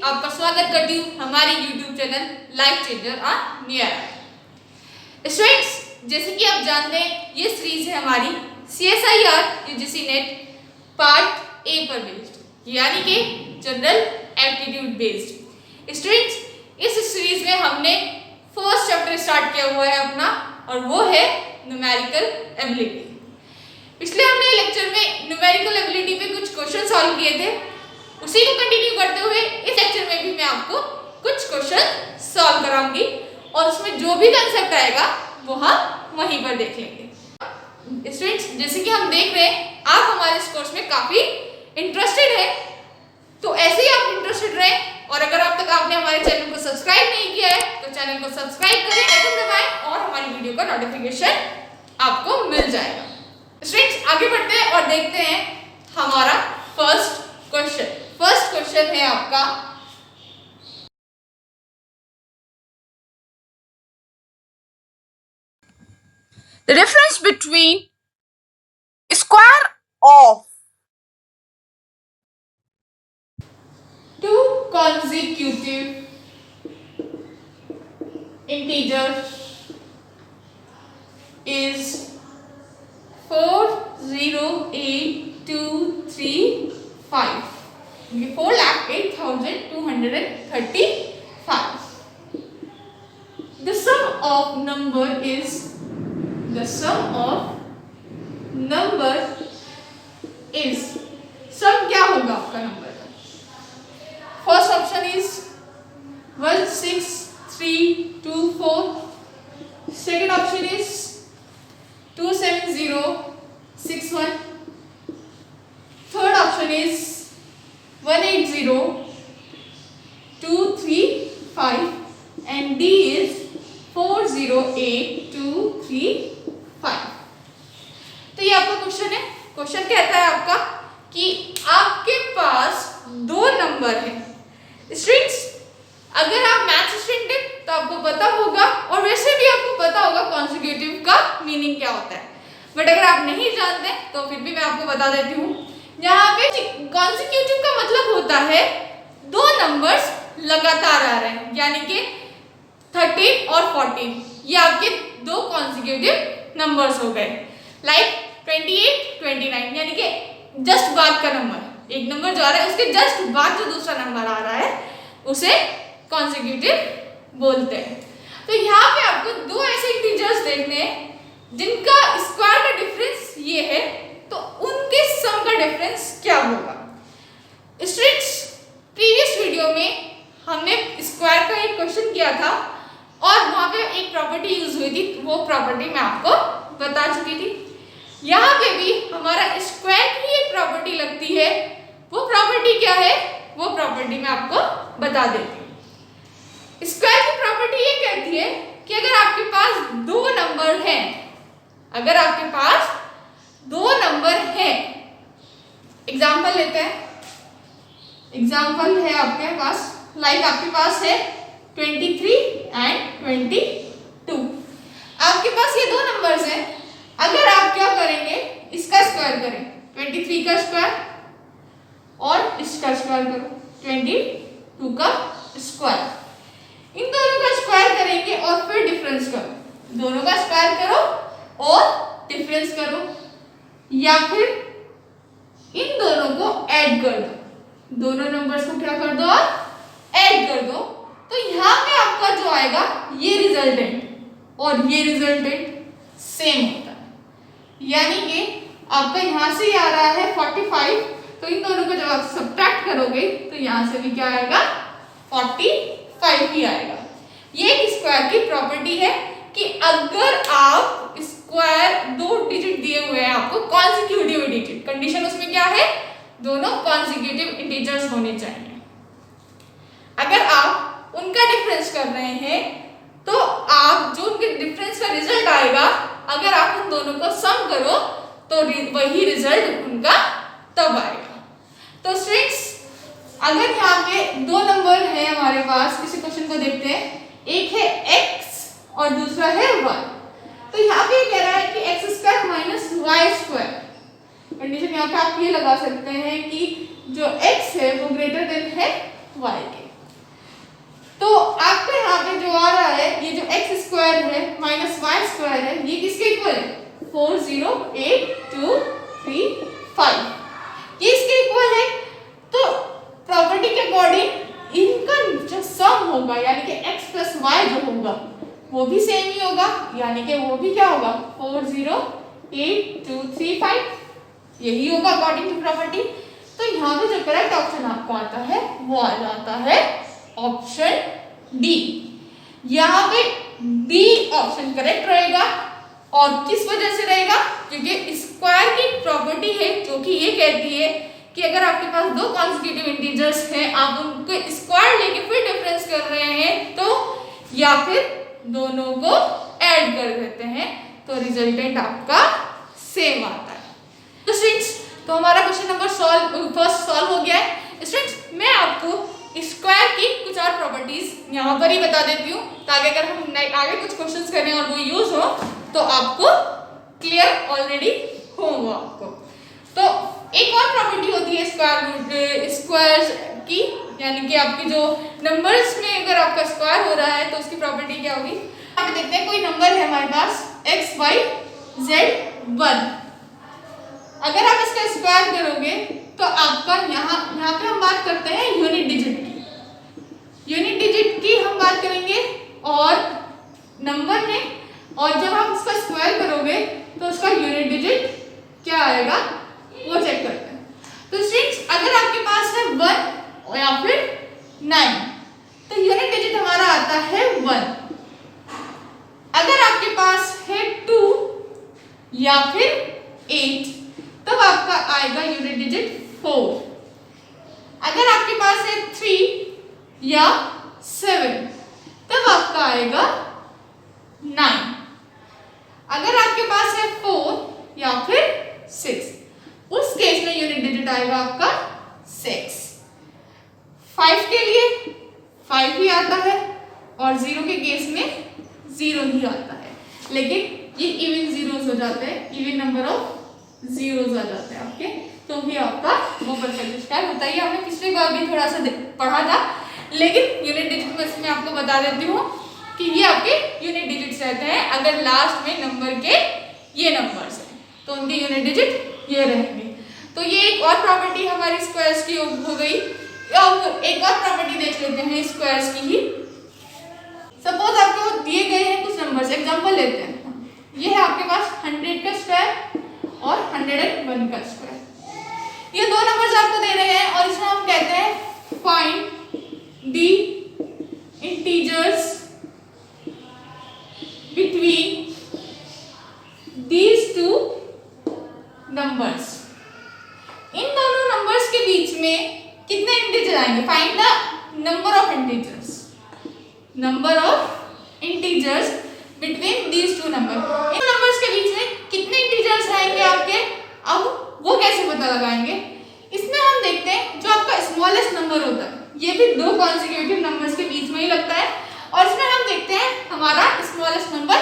आपका स्वागत करती हूँ हमारे YouTube channel life changer on near. Students, जैसे कि आप जानते हैं ये सीरीज है हमारी CSIR UGC net part A पर बेस्ड, यानी कि जनरल एप्टीट्यूड बेस्ड। स्टूडेंट्स, इस सीरीज में हमने फर्स्ट चैप्टर स्टार्ट किया हुआ है अपना, और वो है न्यूमेरिकल एबिलिटी। पिछले हमने लेक्चर में न्यूमेरिकल एबिलिटी पे कुछ क्वेश्चन सॉल्व किए थे, उसी को कंटिन्यू करते हुए इस लेक्चर में भी मैं आपको कुछ क्वेश्चन सॉल्व कराऊंगी और उसमें जो भी कंसेप्ट आएगा वो हम वहीं पर देख लेंगे। स्टूडेंट्स, जैसे कि हम देख रहे हैं आप हमारे इस कोर्स में काफी इंटरेस्टेड है, तो ऐसे ही आप इंटरेस्टेड रहें। और अगर अब तक आपने हमारे चैनल को सब्सक्राइब नहीं किया है तो चैनल को सब्सक्राइब करें, आइकन दबाएं और हमारी वीडियो का नोटिफिकेशन आपको मिल जाएगा। स्टूडेंट्स, आगे बढ़ते हैं और देखते हैं हमारा फर्स्ट क्वेश्चन। फर्स्ट क्वेश्चन है आपका the difference between square of two consecutive integers is 408,235. 4,08,235. The sum of number is sum क्या होगा आपका नंबर का? First option is 16324, second option is 27061, third option is 180,235 and D is 408,235. तो ये आपका question है। क्वेश्चन कहता है आपका कि आपके पास दो नंबर हैं। स्टूडेंट्स, अगर आप मैथ्स स्टूडेंट हैं तो आपको पता होगा, और वैसे भी आपको पता होगा कॉन्जिक्यूटिव का मीनिंग क्या होता है, बट अगर आप नहीं जानते तो फिर भी मैं आपको बता देती हूँ। यहाँ पे कॉन्जिक्यूटिव का मतलब होता है दो नंबर्स लगातार आ रहे हैं, यानी कि 13 और 14 ये आपके दो कॉन्जिक्यूटिव नंबर्स हो गए। लाइक 28, 29, यानी कि जस्ट बाद का नंबर, एक नंबर जो आ रहा है उसके जस्ट बाद जो दूसरा नंबर आ रहा है उसे कॉन्जिक्यूटिव बोलते हैं। तो यहाँ पे आपको दो ऐसे इंटीजर्स देखने हैं जिनका स्क्वायर का डिफरेंस ये है, तो उनके सम का डिफरेंस क्या होगा। स्टूडेंट्स, प्रीवियस वीडियो में हमने स्क्वायर का एक क्वेश्चन किया था और वहां पे एक प्रॉपर्टी यूज हुई थी, वो प्रॉपर्टी मैं आपको बता चुकी थी। यहाँ पे भी हमारा स्क्वायर की एक प्रॉपर्टी लगती है, वो प्रॉपर्टी क्या है वो प्रॉपर्टी मैं आपको बता देती हूँ। स्क्वायर की प्रॉपर्टी ये कहती है कि अगर आपके पास दो नंबर हैं, अगर आपके पास दो नंबर हैं, एग्जाम्पल लेते हैं। एग्जाम्पल है आपके पास, लाइक आपके पास है 23 एंड 22। आपके पास ये दो नंबर्स हैं। अगर आप क्या करेंगे, इसका स्क्वायर करें, 23 का स्क्वायर और इसका स्क्वायर करो, 22 का स्क्वायर। इन दोनों का स्क्वायर करेंगे और फिर डिफरेंस करो, दोनों का स्क्वायर करो और डिफरेंस करो, या फिर इन दोनों को ऐड कर दो, दोनों नंबर्स को क्या कर दो और ऐड कर दो। तो यहाँ पे आपका जो आएगा ये रिजल्टेंट और ये रिजल्टेंट सेम होता है, यानी कि आपका यहाँ से आ रहा है 45, तो इन दोनों को जब आप सब्ट्रैक्ट करोगे तो यहाँ से भी क्या आएगा 45 ही आएगा। ये एक स्क्वायर की प्रॉपर्टी है कि अगर आप स्क्वायर दो डिजिट दिए हुए हैं आपको, कॉन्जिक्यूटिव डिजिट, कंडीशन उसमें क्या है, दोनों कॉन्जिक्यूटिव इंटीजर्स होने चाहिए। अगर आप उनका डिफरेंस कर रहे हैं तो आप जो उनके डिफरेंस का रिजल्ट आएगा, अगर आप उन दोनों को सम करो तो वही रिजल्ट उनका तब आएगा। तो स्टूडेंट्स, अगर यहाँ पे दो नंबर है हमारे पास, किसी क्वेश्चन को देखते हैं, एक है x और दूसरा है y। तो यहाँ पे कह रहा है कि x² - y²। कंडीशन यहाँ पे आप ये लगा सकते हैं कि जो x है वो ग्रेटर देन है y के। तो आपके यहाँ पे जो आ रहा है ये जो x स्क्वायर है माइनस वाई स्क्वायर है ये किसके इक्वल है 4 0 8 2 3 5 ये इसके इक्वल है। तो प्रॉपर्टी के अकॉर्डिंग इनका जो सम होगा यानी कि x प्लस वाई जो होगा वो भी सेम ही होगा यानी कि वो भी क्या होगा 4 0 8 2 3 5 यही होगा अकॉर्डिंग टू प्रॉपर्टी। तो यहाँ पे जो करेक्ट ऑप्शन आपको आता है वो आ जाता है ऑप्शन डी। यहाँ पे डी ऑप्शन करेक्ट रहेगा और किस वजह से रहेगा क्योंकि स्क्वायर की प्रॉपर्टी है जो कि ये कहती है कि अगर आपके पास दो कॉन्जिक्यूटिव इंटीजर्स हैं आप उनको स्क्वायर लेके फिर डिफरेंस कर रहे हैं तो या फिर दोनों को ऐड कर देते हैं तो रिजल्टेंट आपका सेम आता है। तो स्टूडेंट्स तो हमारा क्वेश्चन नंबर फर्स्ट सॉल्व हो गया है। स्टूडेंट्स मैं आपको स्क्वायर की कुछ और प्रॉपर्टीज यहाँ पर ही बता देती हूँ ताकि अगर हम आगे कुछ क्वेश्चंस करें और वो यूज हो तो आपको क्लियर ऑलरेडी हो वो आपको। तो एक और प्रॉपर्टी होती है स्क्वायर की यानी कि आपकी जो नंबर्स में अगर आपका स्क्वायर हो रहा है तो उसकी प्रॉपर्टी क्या होगी। यहाँ पे देखते हैं कोई नंबर है हमारे पास x y z 1 अगर आप इसका स्क्वायर करोगे तो आपका यहाँ पे हम बात करते हैं यूनिट डिजिट की हम बात करेंगे और नंबर में और जब आप इसका स्क्वायर करोगे तो उसका यूनिट डिजिट क्या आएगा वो चेक करते हैं। तो स्टूडेंट्स अगर आपके पास है 1 या फिर 9 तो यूनिट डिजिट हमारा आता है 1। अगर आपके पास है 2 या फिर 8 तब आपका आएगा यूनिट डिजिट 4। अगर आपके पास है 3 या 7 तब आपका आएगा 9। अगर आपके पास है 4 या फिर 6 उस केस में यूनिट डिजिट आएगा आपका 6। 5 के लिए 5 ही आता है और 0 के केस में 0 ही आता है लेकिन ये इवन जीरोस हो जाते हैं इवन नंबर ऑफ जीरोस आ जाते हैं आपके तो भी आपका वो परफेक्ट स्क्वायर होता है। हमने पिछली बार भी थोड़ा सा पढ़ा था लेकिन यूनिट डिजिट में मैं आपको बता देती हूँ कि ये आपके यूनिट डिजिट्स रहते हैं अगर लास्ट में नंबर के ये नंबर्स हैं तो उनके यूनिट डिजिट ये रहेंगे। तो ये एक और प्रॉपर्टी हमारी स्क्वायर्स की हो गई। अब एक और प्रॉपर्टी देख लेते हैं स्क्वायर्स की ही। सपोज आपको दिए गए हैं कुछ नंबर्स एग्जांपल लेते हैं ये है आपके पास 100 का स्क्वायर और 101 का स्क्वायर ये दो नंबर्स आपको दे रहे हैं और इसमें हम कहते हैं find the integers between these two numbers. इन दोनों नंबर्स के बीच में कितने इंटीजर आएंगे। Find the number of integers between these two number. इन नंबर्स के बीच में कितने इंटीजर्स आएंगे आपके अब वो कैसे पता लगाएंगे। इसमें हम देखते हैं जो आपका स्मॉलेस्ट नंबर होता है ये भी दो कॉन्जिक्यूटिव नंबर्स के बीच में ही लगता है और इसमें हम देखते हैं हमारा स्मॉलेस्ट नंबर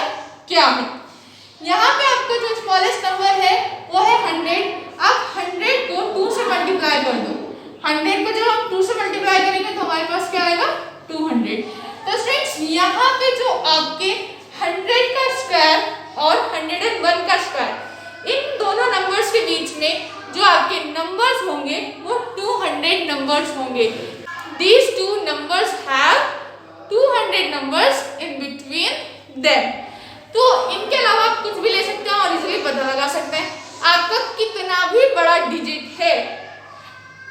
क्या है। यहाँ पे आपका जो स्मॉलेस्ट नंबर है वो है 100। आप 100 को 2 से मल्टीप्लाई कर दो। 100 को जब हम 2 से मल्टीप्लाई करेंगे तो हमारे पास क्या आएगा 200। तो फ्रेंड्स यहाँ पे जो आपके 100 का स्क्वायर और 101 का स्क्वायर इन दोनों नंबर्स के बीच में जो आपके नंबर्स होंगे वो 200 नंबर्स होंगे। These two numbers have 200 numbers in between them। तो इनके अलावा आप कुछ भी ले सकते हैं और इजीली पता लगा सकते हैं आपका कितना भी बड़ा डिजिट है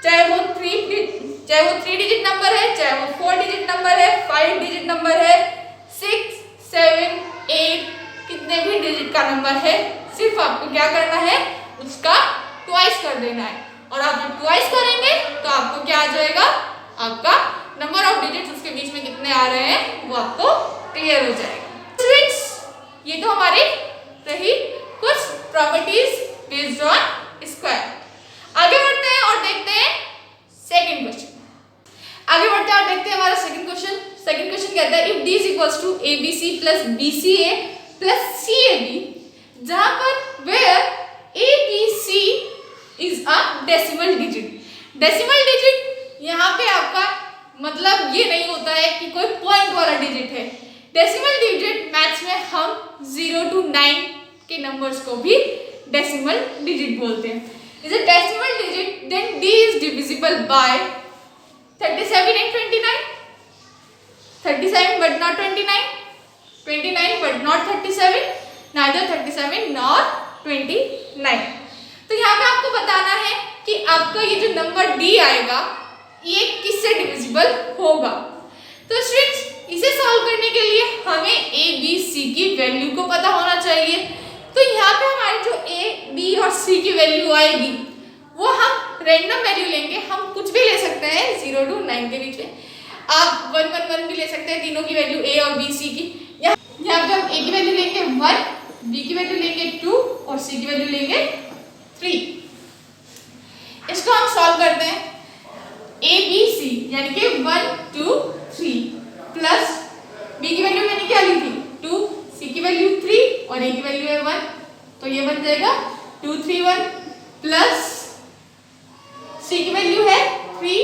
चाहे वो 3 डिजिट नंबर है चाहे वो 4 डिजिट नंबर है 5 डिजिट नंबर है 6 7 8 कितने भी डिजिट का नंबर है सिर्फ आपको क्या करना है उसका ट्वाइस कर देना है और आप जब ट्वाइस करेंगे तो आपको क्या आ जाएगा आपका नंबर ऑफ डिजिट्स उसके बीच में कितने आ रहे हैं वो आपको क्लियर हो जाएगा। स्टूडेंट्स ये तो हमारी रही कुछ प्रॉपर्टीज बेस्ड ऑन स्क्वायर। आगे बढ़ते हैं और देखते हैं सेकंड क्वेश्चन। आगे बढ़ते हैं और देखते हैं हमारा सेकंड क्वेश्चन। सेकंड क्वेश्चन कहता है if d is equals to abc plus bca plus cab जहां पर where abc is a decimal digit। Decimal digit यहाँ पे आपका मतलब मतलब ये नहीं होता है कि कोई पॉइंट वाला डिजिट है। डेसिमल डिजिट मैथ्स में हम 0 to 9 के नंबर्स को भी डेसिमल डिजिट बोलते हैं। Is a decimal digit then d is divisible by 37 and 29, 37 but not 29, 29 but not 37, neither 37 nor 29। तो यहाँ पे आपको बताना है कि आपका ये जो नंबर d आएगा ये किससे डिविजिबल होगा। तो स्टूडेंट्स इसे सॉल्व करने के लिए हमें a b c की वैल्यू को पता होना चाहिए। तो यहाँ पे हमारी जो a b और c की वैल्यू आएगी वो हम रैंडम वैल्यू लेंगे। हम कुछ भी ले सकते हैं 0 to 9 के बीच में। आप 1 1 1 भी ले सकते हैं, तीनों की वैल्यू a और b c की। यहाँ पे हम a की वैल्यू लेंगे 1, b की वैल्यू लेंगे 2 और c की वैल्यू लेंगे 3। इसको हम सॉल्व करते हैं। a b c यानी कि 1 2 3 प्लस b की वैल्यू मैंने क्या ली थी 2, c की वैल्यू 3 और a की वैल्यू है 1, तो ये बन जाएगा 2 3 1 प्लस c की वैल्यू है 3,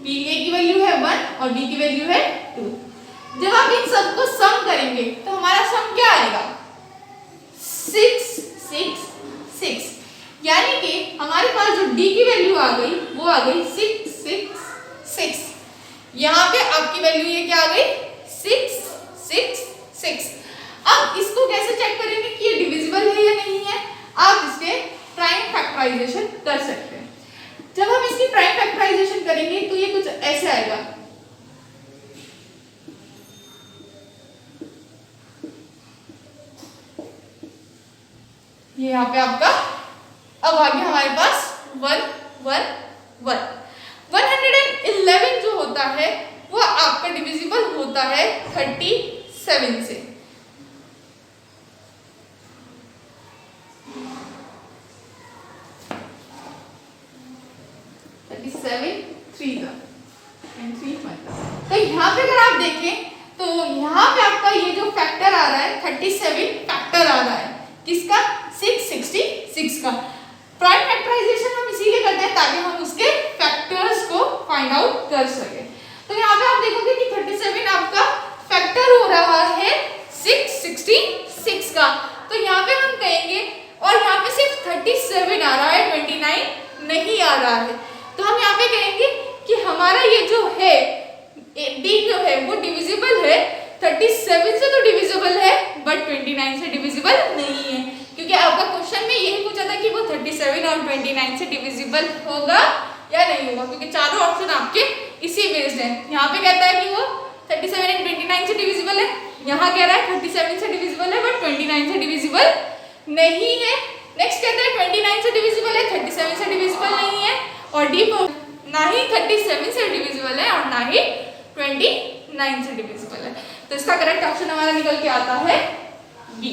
b a की वैल्यू है 1 और b की वैल्यू है 2। जब आप इन सबको सम करेंगे तो हमारा सम क्या आएगा 6 6 6, यानी कि हमारे पास जो d की वैल्यू आ गई वो आ गई 6 6 6। यहाँ पे आपकी वैल्यू ये क्या आ गई 6 6 6। अब इसको कैसे चेक करेंगे कि ये डिविजिबल है या नहीं है। आप इसके प्राइम फैक्टराइजेशन कर सकते हैं। जब हम इसकी प्राइम फैक्टराइजेशन करेंगे तो ये कुछ ऐसे आएगा। ये यहाँ पे आपका अब आ गया हमारे पास 1 1 1। 111 जो होता है वो आपका डिविजिबल होता है 37 से। तो यहाँ पे अगर आप देखें तो यहाँ पे आपका ये जो फैक्टर आ रहा है 37 फैक्टर आ रहा है किसका 666 का। प्राइम फैक्टराइजेशन हम इसीलिए करते हैं ताकि हम उसके फैक्टर्स को फाइंड आउट कर सके। तो यहाँ पे आप देखोगे कि 37 आपका फैक्टर हो रहा है 666 का। तो यहाँ पे हम कहेंगे और यहाँ पे सिर्फ 37 आ रहा है 29 नहीं आ रहा है, तो हम यहाँ पे कहेंगे कि हमारा ये जो है d जो है वो डिविजिबल है 37 से तो डिविजिबल है बट 29 से डिविजिबल नहीं है, क्योंकि आपका क्वेश्चन में यही पूछा था कि वो 37 और 29 से डिविजिबल होगा या नहीं होगा, क्योंकि चारों ऑप्शन आपके इसी बेस्ड है। यहाँ पे कहता है कि वो 37 और 29 से डिविजिबल है, यहाँ कह रहा है 37 से डिविजिबल है बट 29 से डिविजिबल नहीं है। नेक्स्ट कहता है 29 से डिविजिबल है 37 से डिविजिबल नहीं है, और डी ना ही 37 से डिविजिबल है और ना ही 29 से डिविजिबल है। तो इसका करेक्ट ऑप्शन हमारा निकल के आता है बी।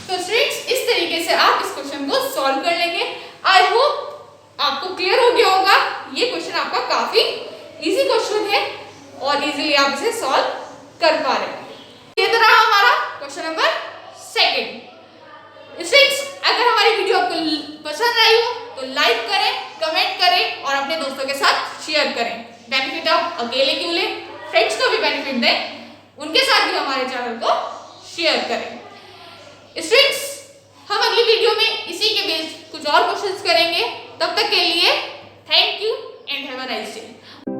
तो स्टूडेंट्स इस तरीके से आप इस क्वेश्चन को सॉल्व कर लेंगे। आई होप आपको क्लियर हो गया होगा। ये क्वेश्चन आपका काफी इजी क्वेश्चन है और इजीली आप इसे सॉल्व कर पा रहे हैं। ये तो रहा हमारा क्वेश्चन नंबर 2। स्टूडेंट्स अगर हमारी वीडियो आपको पसंद आई हो तो लाइक करें, कमेंट करें और अपने दोस्तों के साथ शेयर करें। बेनिफिट आप अकेले क्यों लें, फ्रेंड्स को भी बेनिफिट दें, उनके साथ भी हमारे चैनल को शेयर करें। स्टूडेंट्स हम अगली वीडियो में इसी के बेस्ड कुछ और क्वेश्चंस करेंगे। तब तक के लिए thank you and have a nice day.